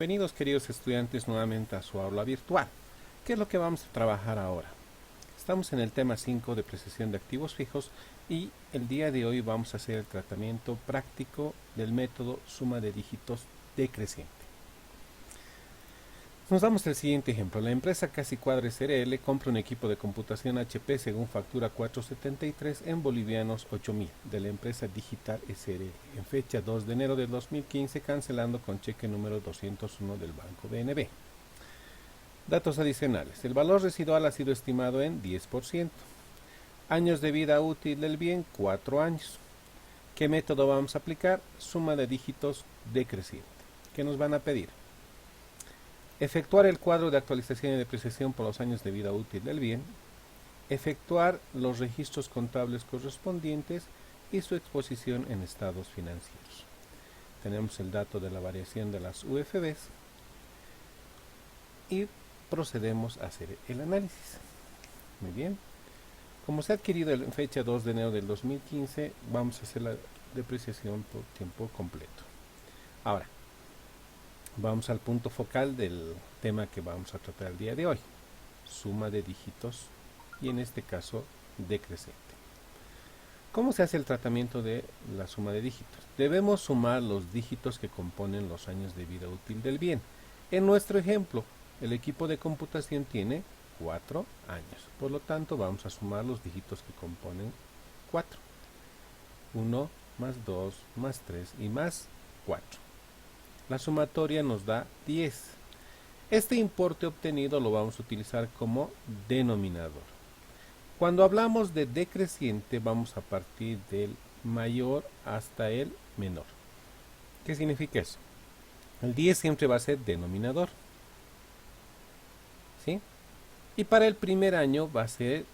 Bienvenidos queridos estudiantes nuevamente a su aula virtual. ¿Qué es lo que vamos a trabajar ahora? Estamos en el tema 5 de depreciación de activos fijos y el día de hoy vamos a hacer el tratamiento práctico del método suma de dígitos decreciente. Nos damos el siguiente ejemplo. La empresa Casi Cuadra SRL compra un equipo de computación HP según factura 473 en bolivianos 8.000 de la empresa Digital SRL en fecha 2 de enero del 2015, cancelando con cheque número 201 del Banco BNB. Datos adicionales. El valor residual ha sido estimado en 10%. Años de vida útil del bien, 4 años. ¿Qué método vamos a aplicar? Suma de dígitos decreciente. ¿Qué nos van a pedir? Efectuar el cuadro de actualización y depreciación por los años de vida útil del bien, efectuar los registros contables correspondientes y su exposición en estados financieros. Tenemos el dato de la variación de las UFBs y procedemos a hacer el análisis. Muy bien. Como se ha adquirido en fecha 2 de enero del 2015, vamos a hacer la depreciación por tiempo completo. Ahora, vamos al punto focal del tema que vamos a tratar el día de hoy. Suma de dígitos y en este caso decreciente. ¿Cómo se hace el tratamiento de la suma de dígitos? Debemos sumar los dígitos que componen los años de vida útil del bien. En nuestro ejemplo, el equipo de computación tiene 4 años. Por lo tanto, vamos a sumar los dígitos que componen 4. 1 más 2 más 3 y más 4. La sumatoria nos da 10. Este importe obtenido lo vamos a utilizar como denominador. Cuando hablamos de decreciente, vamos a partir del mayor hasta el menor. ¿Qué significa eso? El 10 siempre va a ser denominador. ¿Sí? Y para el primer año va a ser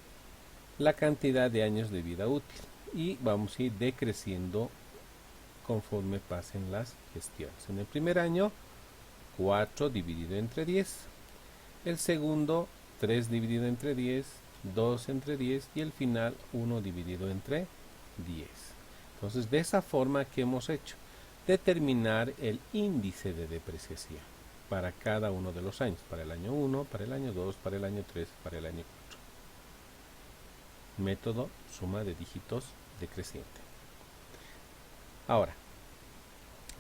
la cantidad de años de vida útil. Y vamos a ir decreciendo conforme pasen las gestiones. En el primer año, 4 dividido entre 10. El segundo, 3 dividido entre 10, 2 entre 10 y el final, 1 dividido entre 10. Entonces, de esa forma que hemos hecho, determinar el índice de depreciación para cada uno de los años, para el año 1, para el año 2, para el año 3, para el año 4. Método suma de dígitos decreciente. Ahora,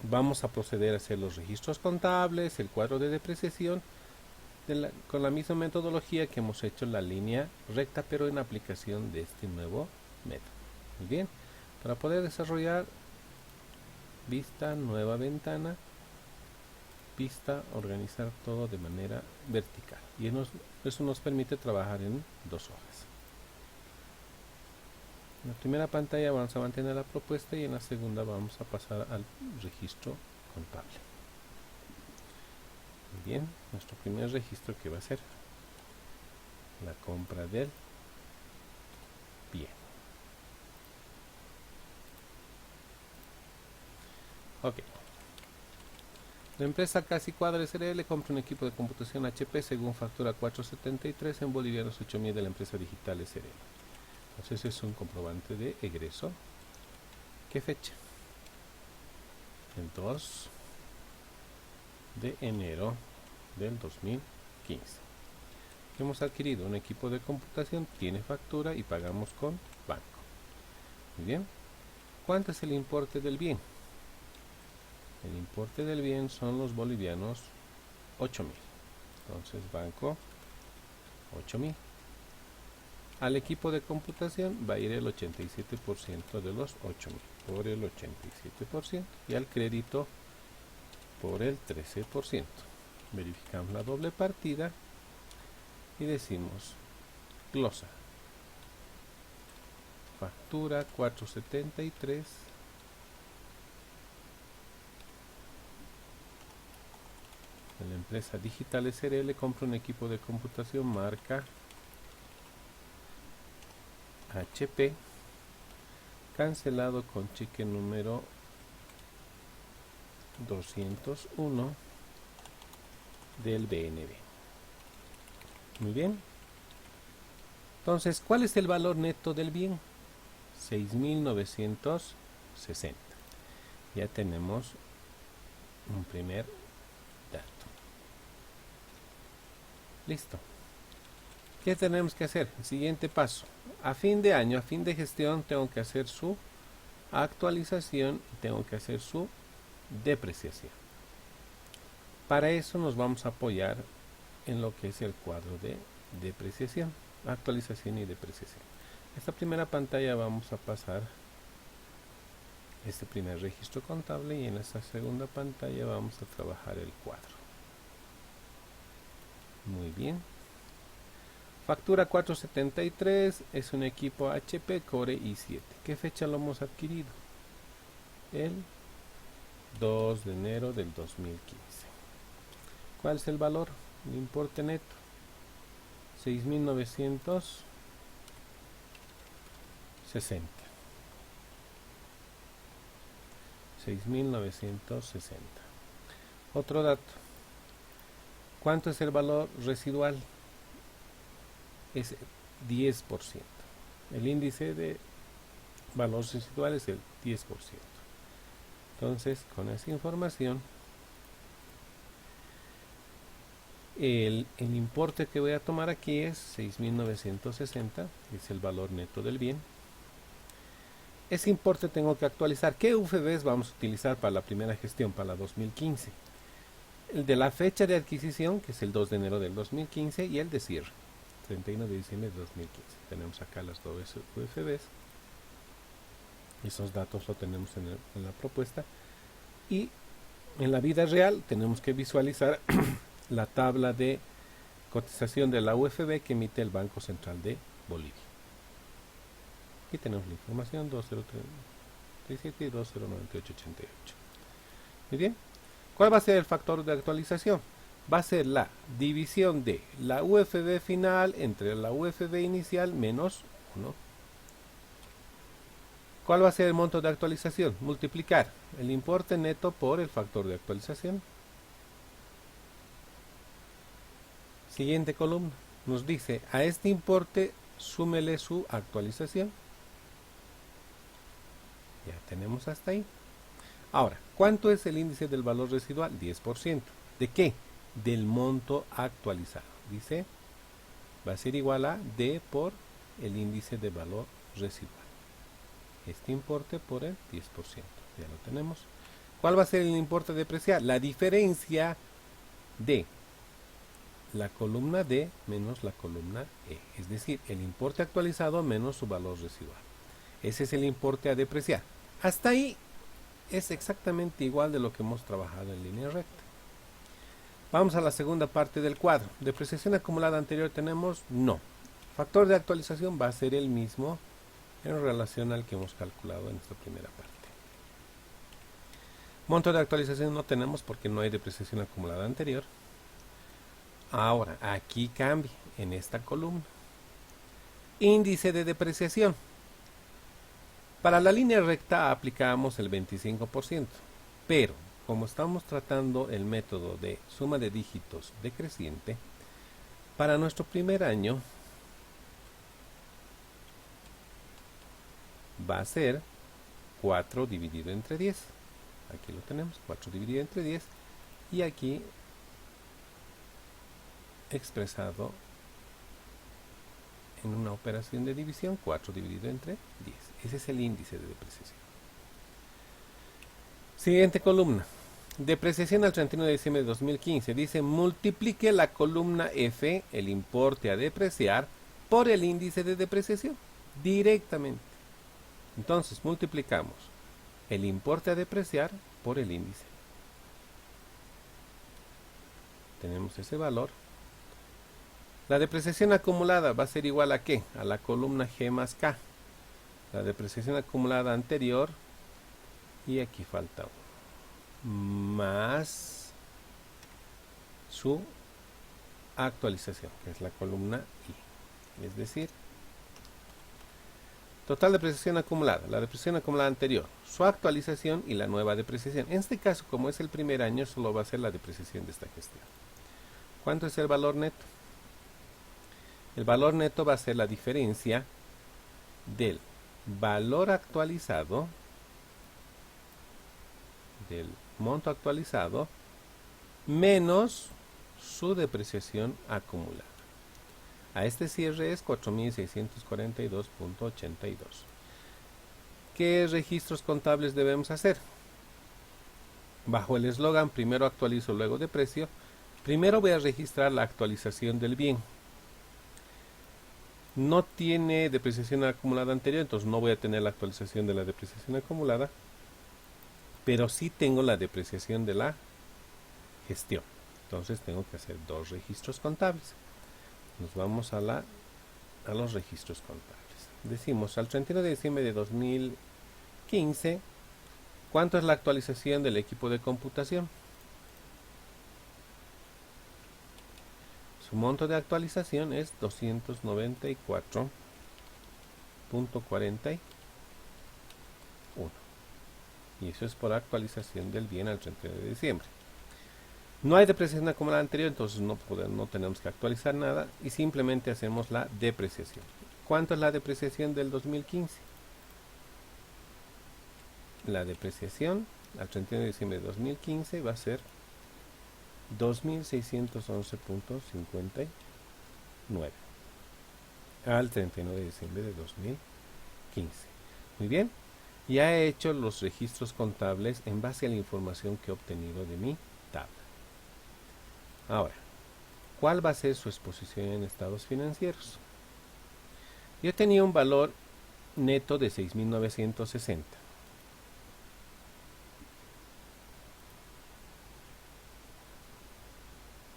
vamos a proceder a hacer los registros contables, el cuadro de depreciación, con la misma metodología que hemos hecho en la línea recta, pero en aplicación de este nuevo método. Muy bien, para poder desarrollar vista, nueva ventana, vista, organizar todo de manera vertical. Y eso nos permite trabajar en 2 hojas. En la primera pantalla vamos a mantener la propuesta y en la segunda vamos a pasar al registro contable. Muy bien, nuestro primer registro que va a ser la compra del bien. Ok. La empresa Casi Cuadra SRL compra un equipo de computación HP según factura 473 en bolivianos 8.000 de la empresa Digital SRL. Entonces es un comprobante de egreso. ¿Qué fecha? El 2 de enero del 2015. Hemos adquirido un equipo de computación, tiene factura y pagamos con banco. Muy bien. ¿Cuánto es el importe del bien? El importe del bien son los bolivianos 8.000. Entonces banco 8.000. Al equipo de computación va a ir el 87% de los 8.000 por el 87% y al crédito por el 13%. Verificamos la doble partida y decimos glosa. Factura 473. La empresa Digital SRL compra un equipo de computación marca HP, cancelado con cheque número 201 del BNB. Muy bien. Entonces, ¿cuál es el valor neto del bien? 6.960. Ya tenemos un primer dato. Listo. ¿Qué tenemos que hacer? El siguiente paso. A fin de año, a fin de gestión, tengo que hacer su actualización y tengo que hacer su depreciación. Para eso nos vamos a apoyar en lo que es el cuadro de depreciación, actualización y depreciación. Esta primera pantalla vamos a pasar este primer registro contable y en esta segunda pantalla vamos a trabajar el cuadro. Muy bien. Factura 473 es un equipo HP Core i7. ¿Qué fecha lo hemos adquirido? El 2 de enero del 2015. ¿Cuál es el valor? El importe neto. 6.960. Otro dato. ¿Cuánto es el valor residual? Es 10%. El índice de valor residual es el 10%. Entonces, con esa información, el importe que voy a tomar aquí es 6.960, es el valor neto del bien. Ese importe tengo que actualizar. ¿Qué UFBs vamos a utilizar para la primera gestión, para la 2015? El de la fecha de adquisición, que es el 2 de enero del 2015, y el de cierre, 31 de diciembre de 2015. Tenemos acá las dos UFBs. Esos datos lo tenemos en la propuesta. Y en la vida real tenemos que visualizar la tabla de cotización de la UFB que emite el Banco Central de Bolivia. Aquí tenemos la información 2037 y 209888. Muy bien. ¿Cuál va a ser el factor de actualización? Va a ser la división de la UFB final entre la UFB inicial menos 1. ¿Cuál va a ser el monto de actualización? Multiplicar el importe neto por el factor de actualización. Siguiente columna. Nos dice, a este importe súmele su actualización. Ya tenemos hasta ahí. Ahora, ¿cuánto es el índice del valor residual? 10%. ¿De qué? Del monto actualizado. Dice, va a ser igual a D por el índice de valor residual. Este importe por el 10%. Ya lo tenemos. ¿Cuál va a ser el importe a depreciar? La diferencia de la columna D menos la columna E. Es decir, el importe actualizado menos su valor residual. Ese es el importe a depreciar. Hasta ahí es exactamente igual de lo que hemos trabajado en línea recta. Vamos a la segunda parte del cuadro. ¿Depreciación acumulada anterior tenemos? No. Factor de actualización va a ser el mismo en relación al que hemos calculado en esta primera parte. Monto de actualización no tenemos porque no hay depreciación acumulada anterior. Ahora, aquí cambia en esta columna. Índice de depreciación. Para la línea recta aplicamos el 25%, pero como estamos tratando el método de suma de dígitos decreciente, para nuestro primer año va a ser 4 dividido entre 10. Aquí lo tenemos, 4 dividido entre 10, y aquí expresado en una operación de división, 4 dividido entre 10. Ese es el índice de depreciación. Siguiente columna. Depreciación al 31 de diciembre de 2015. Dice, multiplique la columna F, el importe a depreciar, por el índice de depreciación. Directamente. Entonces, multiplicamos el importe a depreciar por el índice. Tenemos ese valor. La depreciación acumulada va a ser igual a ¿qué? A la columna G más K. La depreciación acumulada anterior, y aquí falta uno, más su actualización, que es la columna I. Es decir, total depreciación acumulada, la depreciación acumulada anterior, su actualización y la nueva depreciación. En este caso, como es el primer año, solo va a ser la depreciación de esta gestión. ¿Cuánto es el valor neto? El valor neto va a ser la diferencia del valor actualizado, del monto actualizado, menos su depreciación acumulada. A este cierre es 4.642.82. ¿Qué registros contables debemos hacer? Bajo el eslogan primero actualizo, luego deprecio, primero voy a registrar la actualización del bien. No tiene depreciación acumulada anterior, entonces no voy a tener la actualización de la depreciación acumulada, pero sí tengo la depreciación de la gestión. Entonces tengo que hacer dos registros contables. Nos vamos a los registros contables. Decimos al 31 de diciembre de 2015, ¿cuánto es la actualización del equipo de computación? Su monto de actualización es 294.41. Y eso es por actualización del bien al 31 de diciembre. No hay depreciación acumulada anterior, entonces no tenemos que actualizar nada y simplemente hacemos la depreciación. ¿Cuánto es la depreciación del 2015? La depreciación al 31 de diciembre de 2015 va a ser 2.611.59 al 31 de diciembre de 2015. Muy bien, ya he hecho los registros contables en base a la información que he obtenido de mi tabla. Ahora, ¿cuál va a ser su exposición en estados financieros? Yo tenía un valor neto de 6.960.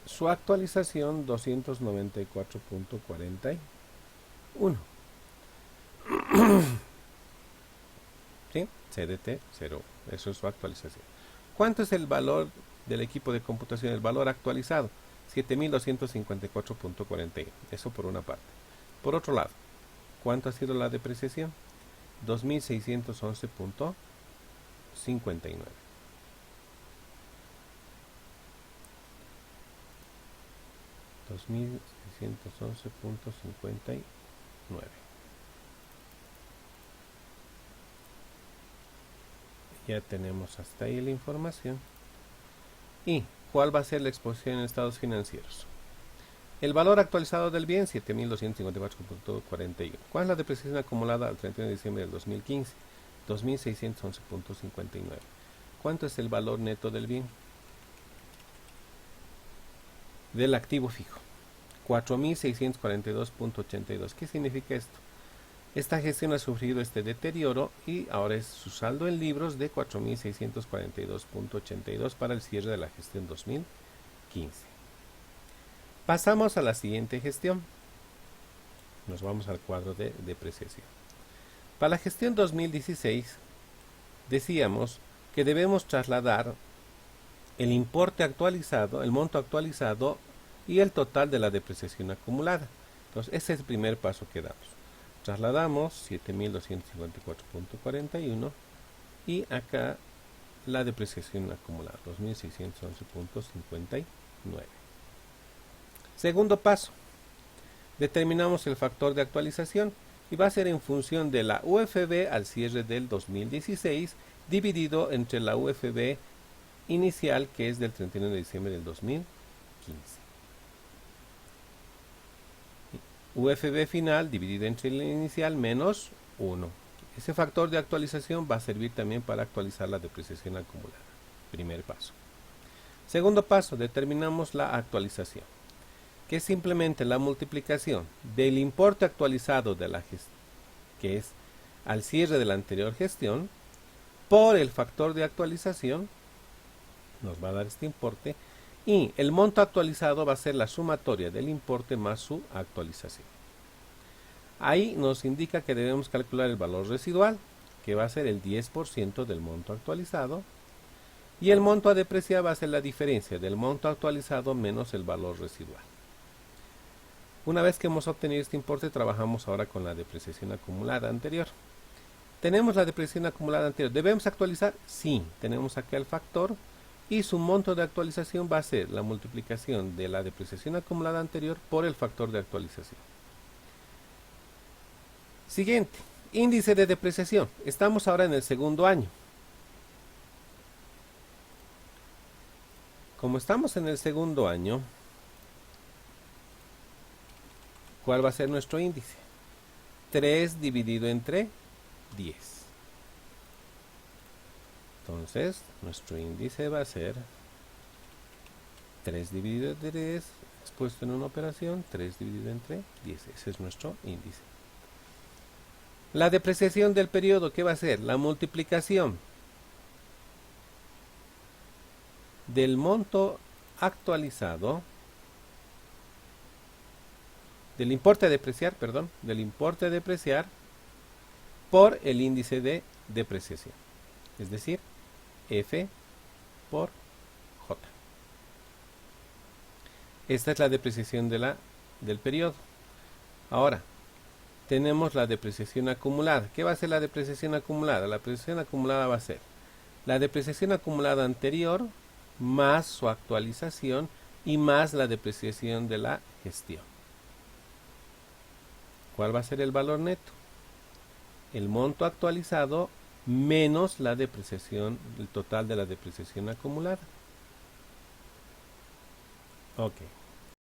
Su actualización 294.41. ¿Sí? CDT 0. Eso es su actualización. ¿Cuánto es el valor del equipo de computación? El valor actualizado 7.254.41. Eso por una parte. Por otro lado, ¿cuánto ha sido la depreciación? 2.611.59. 2.611.59. Ya tenemos hasta ahí la información. ¿Y cuál va a ser la exposición en estados financieros? El valor actualizado del bien, 7.254.41. ¿Cuál es la depreciación acumulada al 31 de diciembre del 2015? 2.611.59. ¿Cuánto es el valor neto del bien? Del activo fijo. 4.642.82. ¿Qué significa esto? Esta gestión ha sufrido este deterioro y ahora es su saldo en libros de 4.642.82 para el cierre de la gestión 2015. Pasamos a la siguiente gestión. Nos vamos al cuadro de depreciación. Para la gestión 2016 decíamos que debemos trasladar el importe actualizado, el monto actualizado y el total de la depreciación acumulada. Entonces ese es el primer paso que damos. Trasladamos 7.254.41 y acá la depreciación acumulada, 2.611.59. Segundo paso, determinamos el factor de actualización y va a ser en función de la UFB al cierre del 2016 dividido entre la UFB inicial, que es del 31 de diciembre del 2015. UFB final dividido entre la inicial menos 1. Ese factor de actualización va a servir también para actualizar la depreciación acumulada. Primer paso. Segundo paso, determinamos la actualización, que es simplemente la multiplicación del importe actualizado de la gestión, que es al cierre de la anterior gestión, por el factor de actualización, nos va a dar este importe, y el monto actualizado va a ser la sumatoria del importe más su actualización. Ahí nos indica que debemos calcular el valor residual, que va a ser el 10% del monto actualizado, y el monto a depreciar va a ser la diferencia del monto actualizado menos el valor residual. Una vez que hemos obtenido este importe, trabajamos ahora con la depreciación acumulada anterior. Tenemos la depreciación acumulada anterior. ¿Debemos actualizar? Sí, tenemos acá el factor y su monto de actualización va a ser la multiplicación de la depreciación acumulada anterior por el factor de actualización. Siguiente, índice de depreciación. Estamos ahora en el segundo año. Como estamos en el segundo año, ¿Cuál va a ser nuestro índice? 3 dividido entre 10. Entonces, nuestro índice va a ser 3 dividido entre 10, expuesto en una operación, 3 dividido entre 10. Ese es nuestro índice. La depreciación del periodo, ¿qué va a ser? La multiplicación del monto actualizado, del importe a depreciar, perdón, del importe a depreciar por el índice de depreciación. Es decir, F por J. Esta es la depreciación del periodo. Ahora, tenemos la depreciación acumulada. ¿Qué va a ser la depreciación acumulada? La depreciación acumulada va a ser la depreciación acumulada anterior más su actualización y más la depreciación de la gestión. ¿Cuál va a ser el valor neto? El monto actualizado menos la depreciación, el total de la depreciación acumulada. Ok.